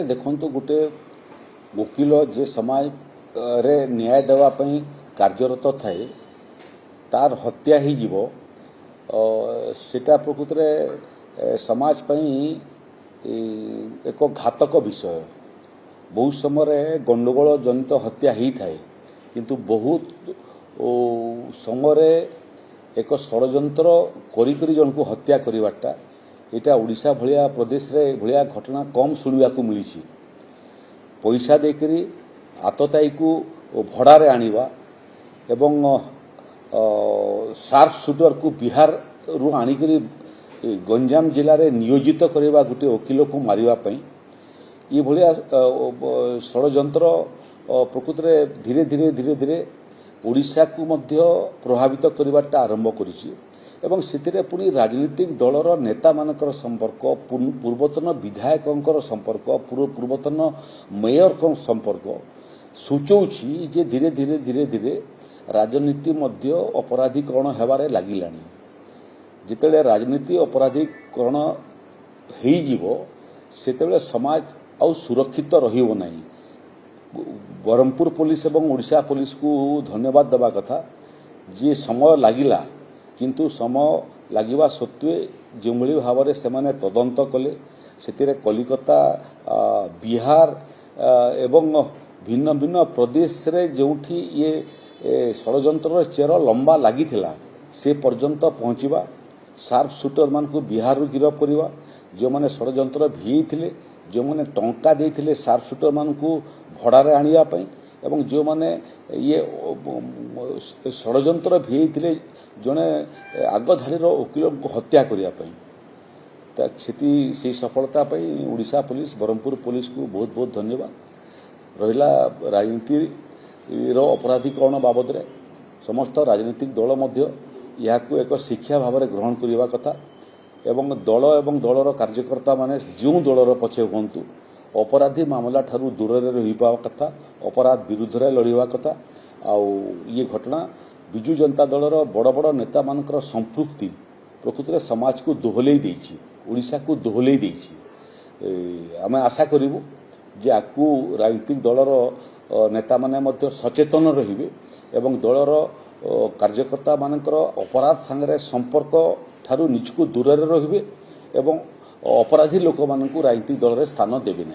देखो गोटे वकिल जे समाज रे न्याय देवाई कार्यरत थाए तार हत्या ही जीव सेटा प्रकृत रे समाज पई एक घातक विषय। बहुत समय गंडगोल जनित हत्या ही थाए किंतु बहुत समय एक षड्यंत्र करी जन को हत्या करवाटा यहाँ ओडिशा भलिया प्रदेश रे भलिया घटना कम शुणा को मिली। पैसा देकरी आतताई को भड़ारे आनिबा एवं शार्प शूटर को बिहार रु आनिकरी गंजाम जिले में नियोजित करवा गोटे वकिल को मारिबा ये भलिया षड्यंत्र प्रकृत में धीरे धीरे धीरे धीरे ओडिशा को मध्य प्रभावित करवाटा आरंभ करिछि एवं से पुणी राजनीतिक दलर नेता मानकर संपर्क पूर्वतन विधायकों संपर्क पूर्वतन मेयर संपर्क सूचौछि जे धीरे धीरे धीरे धीरे राजनीति मध्य अपराधीकरण हेबारे लागिलानी। जितेबाला राजनीति अपराधीकरण हेई जीवो सेतेबाला समाज आउ सुरक्षित रहिबो नाही। ब्रह्मपुर पुलिस एवं ओडिशा पुलिस को धन्यवाद देवा कथा जे समय लागिला किंतु समय लगिवा सत्वे जो भाव में से तदंत कले से कलिकता बिहार एवं भिन्न भिन्न प्रदेश रे जोठी ये षड्यंत्र चेर लंबा लगी से पर्यंत पहुँचवा शार्प शूटर मान को बिहार गिरफ करवा जो मैंने षड्यंत्र भिई जो मैंने टंका देते शार्प शूटर मान को भड़ारे आनिबा एवं जो माने ये षड्यंत्र भिई जड़े आग धाड़ीर वकिल को हत्या करने से सफलता ओडिशा पुलिस ब्रह्मपुर पुलिस को बहुत बहुत धन्यवाद रहा। राजनीति अपराधीकरण बाबद रे समस्त राजनीतिक दल मध्य यहाँ एक शिक्षा भाव में ग्रहण करने कथा एवं दलर कार्यकर्ता माने जो दलर पछे हूँ अपराधी मामला ठारू दूर रहा कथा अपराध विरुद्ध रे लड़वा कथा आउ ये घटना विजु जनता दलर बड़ बड़ नेता मानकर संपृक्ति प्रकृत में समाज को दोहलई देछि ओडिशा को दोहलई देछि। आमे आशा करिवु जे आकु राजनीतिक दलर नेता माने मध्य सचेतन रहिबे एवं दलर कार्यकर्ता मानकर अपराध संगे संपर्क ठारू निज को दूर रहिबे एवं अपराधी लोक मानकु राजनीतिक दल रे स्थान देबे।